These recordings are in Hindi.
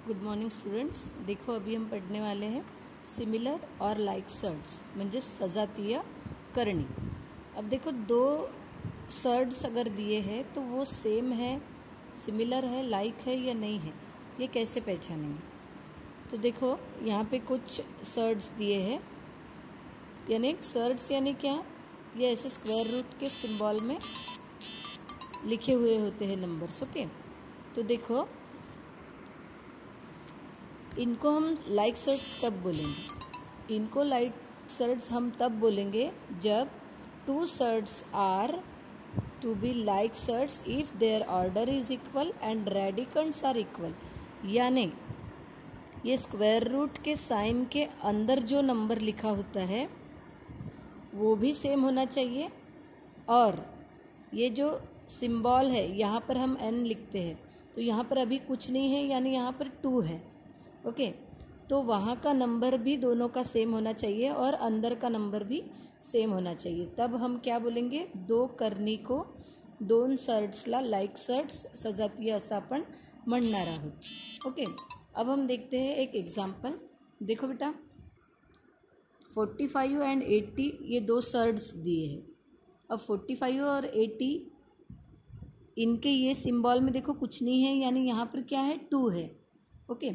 Good morning students. देखो अभी हम पढ़ने वाले हैं सिमिलर और लाइक सर्ड्स म्हणजे सजातीय करणी। अब देखो दो सर्ड्स अगर दिए हैं तो वो सेम है, सिमिलर है, लाइक है या नहीं है, ये कैसे पहचानेंगे। तो देखो यहाँ पे कुछ सर्ड्स दिए हैं, यानी सर्ड्स यानी क्या, ये ऐसे स्क्वायर रूट के सिंबल में लिखे हुए होते हैं नंबर्स। ओके, तो देखो इनको हम लाइक सर्ड्स कब बोलेंगे। इनको लाइक सर्ड्स हम तब बोलेंगे जब two surds are to be like surds if their order is equal and radicands are equal. यानी ये स्क्वायर रूट के साइन के अंदर जो नंबर लिखा होता है वो भी सेम होना चाहिए, और ये जो सिंबल है यहाँ पर हम n लिखते हैं तो यहाँ पर अभी कुछ नहीं है, यानी यहाँ पर 2 है। ओके, तो वहाँ का नंबर भी दोनों का सेम होना चाहिए और अंदर का नंबर भी सेम होना चाहिए। तब हम क्या बोलेंगे, दो करणी को दोन सर्ड्सला लाइक सर्ड्स सजातीय असं आपण म्हणणार आहोत। ओके, अब हम देखते हैं एक एग्जाम्पल। देखो बेटा 45 एंड 80 ये दो सर्ड्स दिए हैं। अब 45 और 80 इनके ये सिंबल में देखो कुछ नहीं है, यानी यहाँ पर क्या है, 2 है। ओके,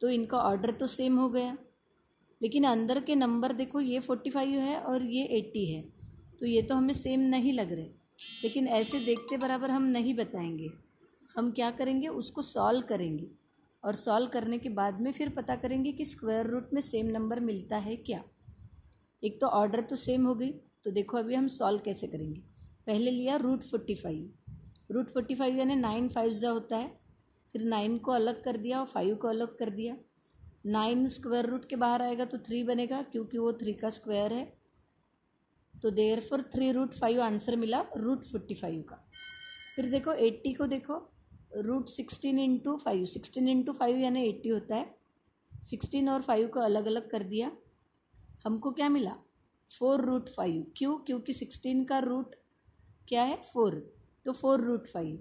तो इनका ऑर्डर तो सेम हो गया, लेकिन अंदर के नंबर देखो ये 45 है और ये 80 है, तो ये तो हमें सेम नहीं लग रहे। लेकिन ऐसे देखते बराबर हम नहीं बताएंगे, हम क्या करेंगे, उसको सॉल्व करेंगे और सॉल्व करने के बाद में फिर पता करेंगे कि स्क्वायर रूट में सेम नंबर मिलता है क्या। एक तो ऑर्डर तो सेम हो गई, तो देखो अभी हम सॉल्व कैसे करेंगे। पहले लिया रूट 45 यानी 9 5 होता है, फिर 9 को अलग कर दिया और 5 को अलग कर दिया। 9 स्क्वायर रूट के बाहर आएगा तो 3 बनेगा, क्योंकि वो 3 का स्क्वायर है। तो देयरफॉर 3√5 आंसर मिला रूट 45 का। फिर देखो 80 को देखो, रूट 16 इंटू 5, 16 इंटू 5 यानी 80 होता है। 16 और 5 को अलग अलग कर दिया, हमको क्या मिला, 4√5। क्यों, क्योंकि 16 का रूट क्या है, 4, तो 4√5।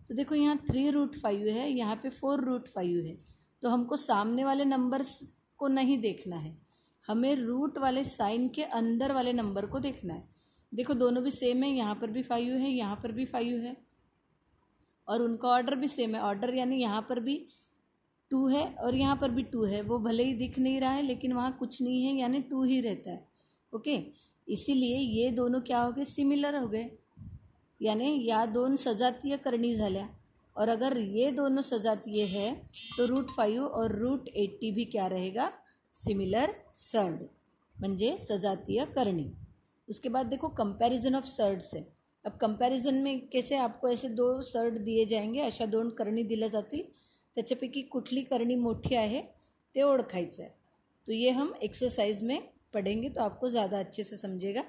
तो देखो यहाँ 3√5 है, यहाँ पे 4√5 है, तो हमको सामने वाले नंबर्स को नहीं देखना है, हमें रूट वाले साइन के अंदर वाले नंबर को देखना है। देखो दोनों भी सेम है, यहाँ पर भी 5 है, यहाँ पर भी 5 है, और उनका ऑर्डर भी सेम है। ऑर्डर यानी यहाँ पर भी 2 है और यहाँ पर भी 2 है, वो भले ही दिख नहीं रहा है लेकिन वहाँ कुछ नहीं है, यानी 2 ही रहता है। ओके, इसीलिए ये दोनों क्या हो गए, सिमिलर हो गए, यानी या दोन सजातीय करणी झाल्या। और अगर ये दोनों सजातीय है तो रूट 5 और रूट 80 भी क्या रहेगा, सिमिलर सर्ड म्हणजे सजातीय करणी। उसके बाद देखो कंपैरिजन ऑफ सर्ड्स है। अब कंपैरिजन में कैसे, आपको ऐसे दो सर्ड दिए जाएंगे, अशा दोन करणी दिल्या जातील, त्याच्यापैकी कुठली करणी मोठी आहे ते ओळखायचं आहे। तो ये हम एक्सरसाइज में पढ़ेंगे तो आपको ज़्यादा अच्छे से समझेगा।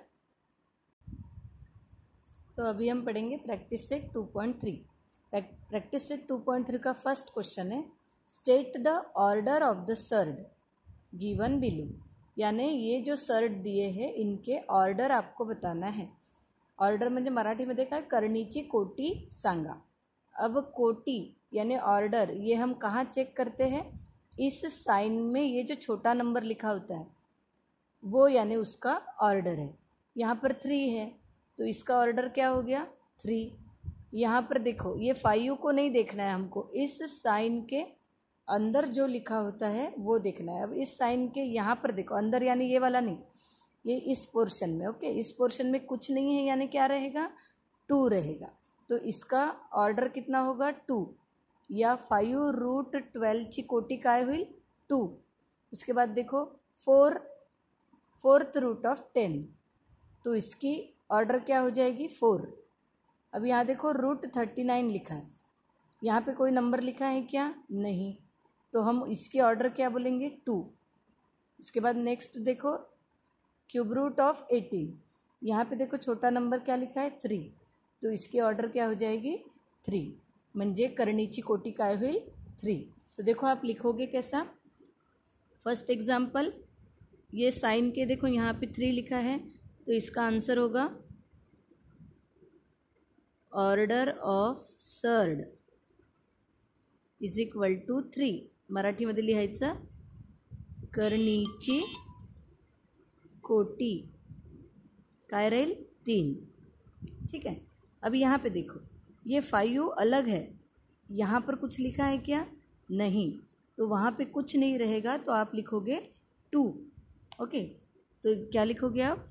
तो अभी हम पढ़ेंगे प्रैक्टिस सेट 2.3। प्रैक्टिस सेट 2.3 का फर्स्ट क्वेश्चन है, state the order of the surd given below. यानी ये जो सर्ड दिए हैं इनके ऑर्डर आपको बताना है। ऑर्डर म्हणजे मराठीमध्ये काय, करणीची कोटी सांगा। अब कोटी यानी ऑर्डर ये हम कहाँ चेक करते हैं, इस साइन में ये जो छोटा नंबर लिखा होता है वो यानी उसका ऑर्डर है। यहाँ पर 3 है तो इसका ऑर्डर क्या हो गया, 3। यहाँ पर देखो ये 5 को नहीं देखना है हमको, इस साइन के अंदर जो लिखा होता है वो देखना है। अब इस साइन के यहाँ पर देखो, अंदर यानी ये वाला नहीं, ये इस पोर्शन में। ओके, इस पोर्शन में कुछ नहीं है, यानी क्या रहेगा, 2 रहेगा। तो इसका ऑर्डर कितना होगा, 2, या 5√12 ची कोटी काय होईल, 2। उसके बाद देखो 4th रूट ऑफ 10, तो इसकी ऑर्डर क्या हो जाएगी, 4। अब यहाँ देखो रूट 39 लिखा है, यहाँ पे कोई नंबर लिखा है क्या, नहीं, तो हम इसकी ऑर्डर क्या बोलेंगे, 2। उसके बाद नेक्स्ट देखो क्यूब रूट ऑफ 18, यहाँ पे देखो छोटा नंबर क्या लिखा है, 3, तो इसकी ऑर्डर क्या हो जाएगी, 3, म्हणजे करणीची कोटी काय होईल, 3। तो देखो आप लिखोगे कैसा। फर्स्ट एग्जाम्पल, ये साइन के देखो यहाँ पे 3 लिखा है, तो इसका आंसर होगा order of surd is equal to 3। मराठीमध्ये लिहायचं करणीची कोटी काय रहेल 3। ठीक है। अब यहाँ पे देखो ये 5 अलग है, यहाँ पर कुछ लिखा है क्या? नहीं, तो वहाँ पे कुछ नहीं रहेगा, तो आप लिखोगे 2। ओके, तो क्या लिखोगे आप?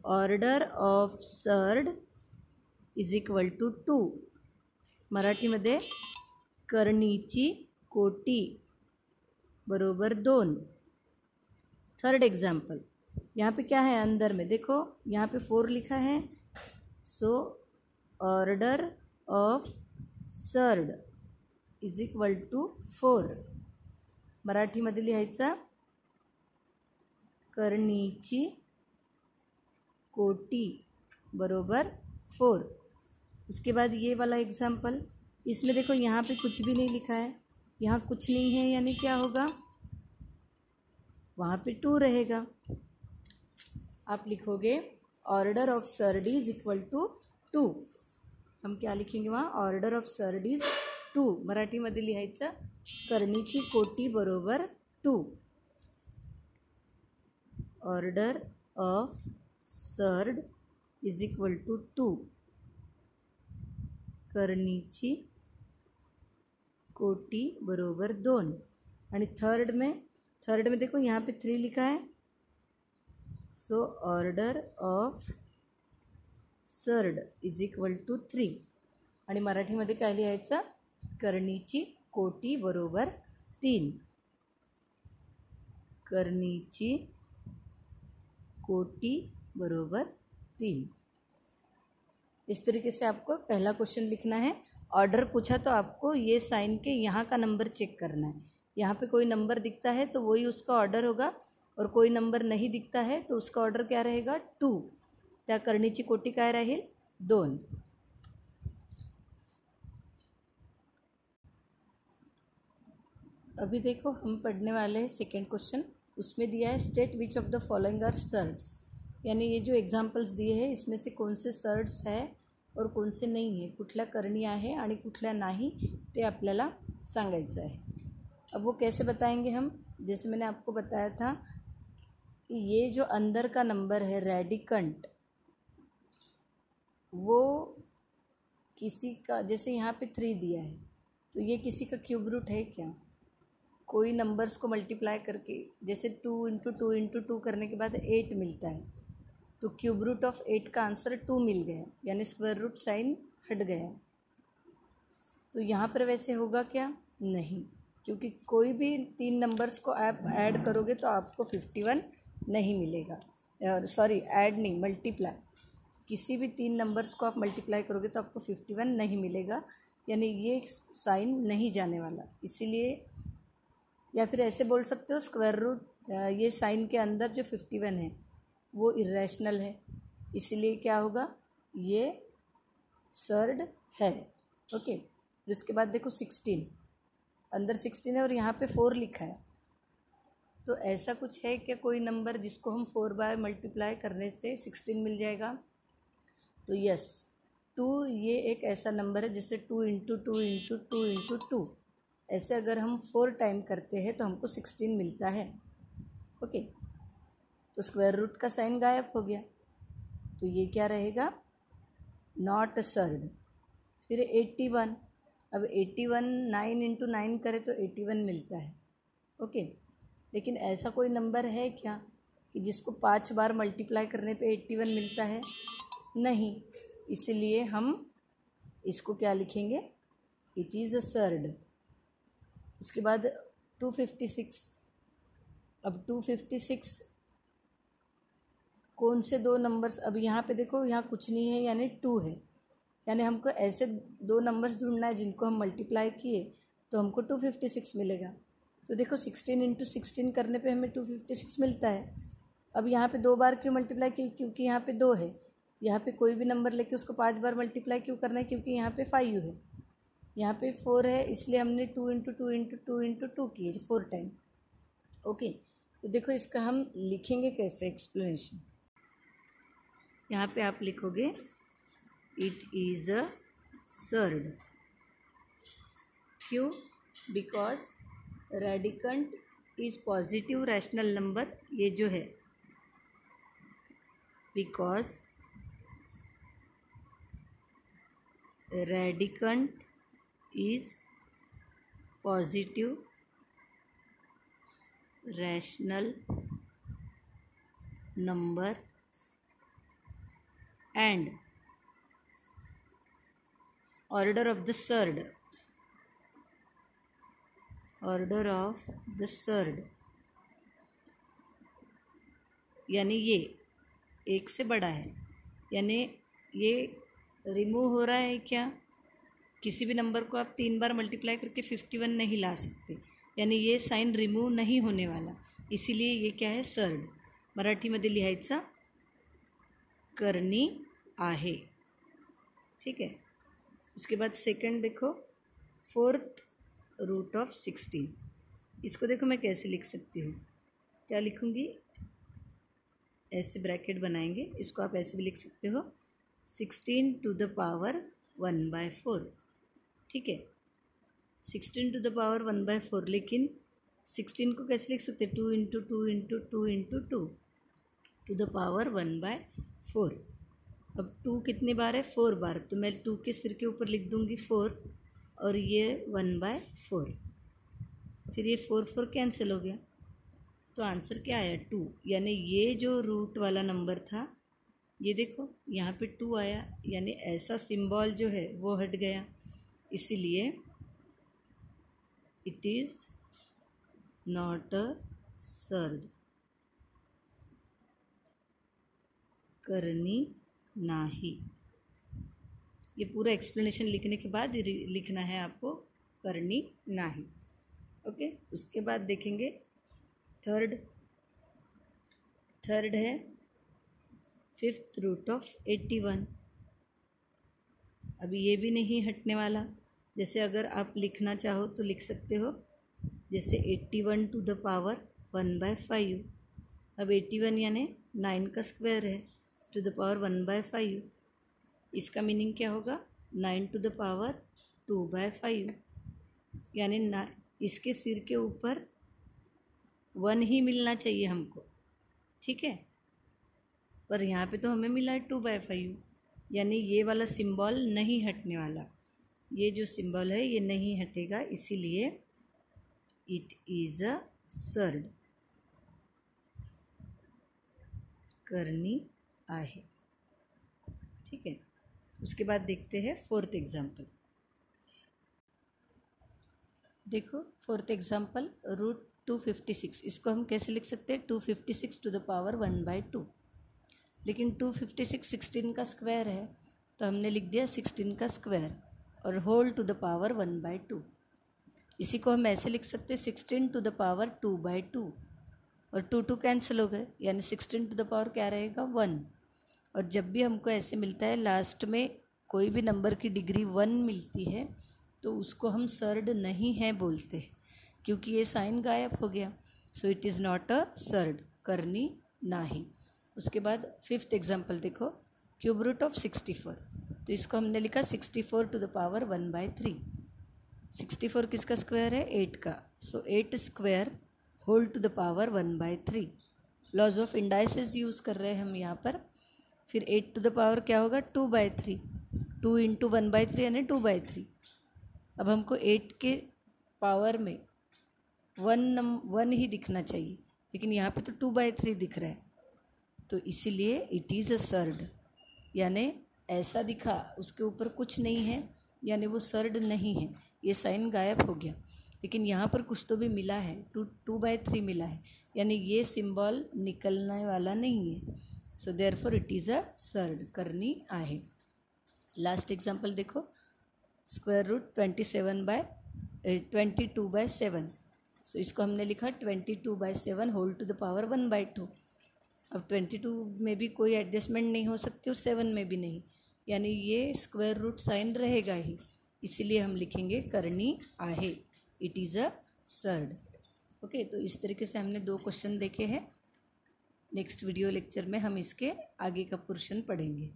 Order of surd is equal to 2। मराठीमध्ये करणीची कोटी बरोबर 2। थर्ड एग्जाम्पल, यहाँ पे क्या है अंदर में? देखो यहाँ पे 4 लिखा है, so order of surd is equal to 4। मराठीमध्ये लिहायचा करणीची कोटी बरोबर 4। उसके बाद ये वाला एग्जाम्पल, इसमें देखो यहाँ पे कुछ भी नहीं लिखा है, यहाँ कुछ नहीं है, यानी क्या होगा? वहाँ पे 2 रहेगा। आप लिखोगे order of surd is equal to 2। हम क्या लिखेंगे वहाँ? Order of surd is 2। मराठीमध्ये लिहायचं करणीची कोटी बरोबर 2। Order of surd is equal to 2। करणीची कोटी बरोबर 2। आणि थर्ड में देखो यहाँ पे 3 लिखा है, so order of surd is equal to 3। आणि मराठीमध्ये काय लिहायचं? करणीची कोटी बरोबर 3। करणीची कोटी बरोबर 3। इस तरीके से आपको पहला क्वेश्चन लिखना है। ऑर्डर पूछा तो आपको ये साइन के यहाँ का नंबर चेक करना है। यहाँ पे कोई नंबर दिखता है तो वही उसका ऑर्डर होगा, और कोई नंबर नहीं दिखता है तो उसका ऑर्डर क्या रहेगा? 2। त्या करणीची कोटी काय राहील? 2। अभी देखो हम पढ़ने वाले हैं सेकेंड क्वेश्चन। उसमें दिया है state which of the following are surds, यानी ये जो एग्जाम्पल्स दिए हैं इसमें से कौन से सर्ड्स है और कौन से नहीं है, कुठल्या करणी आहे आणि कुठल्या नाही ते आपल्याला सांगायचं आहे। अब वो कैसे बताएंगे हम? जैसे मैंने आपको बताया था कि ये जो अंदर का नंबर है रेडिकंट, वो किसी का, जैसे यहाँ पे 3 दिया है तो ये किसी का क्यूब रूट है क्या? कोई नंबर्स को मल्टीप्लाई करके, जैसे 2 इंटू 2 इंटू 2 करने के बाद 8 मिलता है, तो क्यूब रूट ऑफ 8 का आंसर 2 मिल गया, यानी स्क्वायर रूट साइन हट गया। तो यहाँ पर वैसे होगा क्या? नहीं, क्योंकि कोई भी 3 नंबर्स को आप ऐड करोगे तो आपको 51 नहीं मिलेगा। सॉरी, ऐड नहीं, मल्टीप्लाई। किसी भी 3 नंबर्स को आप मल्टीप्लाई करोगे तो आपको 51 नहीं मिलेगा, यानी ये साइन नहीं जाने वाला। इसीलिए, या फिर ऐसे बोल सकते हो स्क्वायर रूट, ये साइन के अंदर जो 51 है वो इरेशनल है, इसलिए क्या होगा? ये सर्ड है। ओके, उसके बाद देखो 16, अंदर 16 है और यहाँ पे 4 लिखा है, तो ऐसा कुछ है क्या कोई नंबर जिसको हम 4 बाय मल्टीप्लाई करने से 16 मिल जाएगा? तो यस, 2 ये एक ऐसा नंबर है जिससे 2 इंटू 2 इंटू 2 इंटू 2, ऐसे अगर हम 4 टाइम करते हैं तो हमको 16 मिलता है। ओके, तो स्क्वायर रूट का साइन गायब हो गया, तो ये क्या रहेगा? Not surd. फिर 81, अब 81 9 इंटू 9 करें तो 81 मिलता है। ओके, लेकिन ऐसा कोई नंबर है क्या कि जिसको 5 बार मल्टीप्लाई करने पे 81 मिलता है? नहीं, इसलिए हम इसको क्या लिखेंगे? It is a surd. उसके बाद 256, अब 256 कौन से 2 नंबर्स? अब यहाँ पे देखो यहाँ कुछ नहीं है, यानी 2 है, यानी हमको ऐसे 2 नंबर्स ढूंढना है जिनको हम मल्टीप्लाई किए तो हमको 256 मिलेगा। तो देखो 16 इंटू 16 करने पे हमें 256 मिलता है। अब यहाँ पे 2 बार क्यों मल्टीप्लाई की? क्योंकि यहाँ पे 2 है। यहाँ पे कोई भी नंबर लेके उसको 5 बार मल्टीप्लाई क्यों करना है? क्योंकि यहाँ पे 5 है, यहाँ पे 4 है, इसलिए हमने 2 इंटू 2 इंटू 2 इंटू 2 किए 4 टाइम। ओके, तो देखो इसका हम लिखेंगे कैसे एक्सप्लेनेशन। यहाँ पे आप लिखोगे इट इज़ अ सर्ड। क्यों? Because radicand is positive rational number, ये जो है because radicand is positive rational number and order of the surd यानी ये एक से बड़ा है, यानी ये रिमूव हो रहा है क्या? किसी भी नंबर को आप 3 बार मल्टीप्लाई करके 51 नहीं ला सकते, यानी ये साइन रिमूव नहीं होने वाला, इसीलिए ये क्या है? सर्ड. मराठीमध्ये लिहायचा करणी आहे. ठीक है. उसके बाद सेकंड देखो, 4th रूट ऑफ 16. इसको देखो मैं कैसे लिख सकती हूँ, क्या लिखूँगी? ऐसे ब्रैकेट बनाएंगे, इसको आप ऐसे भी लिख सकते हो, 16 टू द पावर 1/4. ठीक है, 16 टू द पावर 1/4. लेकिन 16 को कैसे लिख सकते? 2 × 2 × 2 × 2 टू द पावर 1/4. अब 2 कितनी बार है? 4 बार. तो मैं 2 के सिर के ऊपर लिख दूंगी 4 और ये 1/4. फिर ये 4 कैंसिल हो गया, तो आंसर क्या आया? 2. यानी ये जो रूट वाला नंबर था, ये देखो यहाँ पे 2 आया, यानी ऐसा सिंबल जो है वो हट गया, इसीलिए it is not a surd. करनी नाही. ये पूरा एक्सप्लेनेशन लिखने के बाद लिखना है आपको करनी नाही. ओके. उसके बाद देखेंगे थर्ड है 5th रूट ऑफ 81. अभी ये भी नहीं हटने वाला. जैसे अगर आप लिखना चाहो तो लिख सकते हो, जैसे 81 टू द पावर 1/5. अब 81 यानी 9 का स्क्वायर है, टू द पावर 1/5. इसका मीनिंग क्या होगा? 9 टू द पावर 2/5. यानी इसके सिर के ऊपर 1 ही मिलना चाहिए हमको. ठीक है, पर यहाँ पे तो हमें मिला है 2/5, यानी ये वाला सिंबल नहीं हटने वाला. ये जो सिंबल है ये नहीं हटेगा, इसीलिए इट इज़ अ सर्ड. करनी आहे. ठीक है. उसके बाद देखते हैं 4th एग्जाम्पल. देखो 4th एग्जाम्पल, रूट 256. इसको हम कैसे लिख सकते हैं? 256 टू द पावर 1/2. लेकिन 256 16 का स्क्वायर है, तो हमने लिख दिया 16 का स्क्वायर और होल टू द पावर 1/2. इसी को हम ऐसे लिख सकते हैं 16 टू द पावर 2/2. और 2 कैंसिल हो गए, यानी 16 टू द पावर क्या रहेगा? 1. और जब भी हमको ऐसे मिलता है, लास्ट में कोई भी नंबर की डिग्री 1 मिलती है, तो उसको हम सर्ड नहीं है बोलते हैं, क्योंकि ये साइन गायब हो गया. So it is not a surd. करनी नाही. उसके बाद 5th एग्जाम्पल देखो, क्यूब रूट ऑफ 64. तो इसको हमने लिखा 64 टू द पावर 1/3. 64 किसका स्क्वायर है? 8 का. So 8 square whole to the power 1/3. Laws of indices use कर रहे हैं हम यहाँ पर. फिर 8 टू द पावर क्या होगा? 2/3. 2 × 1/3 यानी 2/3. अब हमको 8 के पावर में 1 ही दिखना चाहिए, लेकिन यहाँ पे तो 2/3 दिख रहा है, तो इसीलिए इट इज़ अ सर्ड. यानी ऐसा दिखा, उसके ऊपर कुछ नहीं है, यानी वो सर्ड नहीं है, ये साइन गायब हो गया. लेकिन यहाँ पर कुछ तो भी मिला है, 2/3 मिला है, यानी ये सिंबल निकलने वाला नहीं है. So therefore it is a surd. करनी आहे. लास्ट एग्जाम्पल देखो, स्क्वायर रूट 22/7. सो इसको हमने लिखा 22/7 होल टू द पावर 1/2. अब 22 में भी कोई एडजस्टमेंट नहीं हो सकती और 7 में भी नहीं, यानी ये स्क्वायर रूट साइन रहेगा ही, इसीलिए हम लिखेंगे करनी आहे. It is a surd. Okay. तो इस तरीके से हमने 2 क्वेश्चन देखे हैं. नेक्स्ट वीडियो लेक्चर में हम इसके आगे का पोर्शन पढ़ेंगे.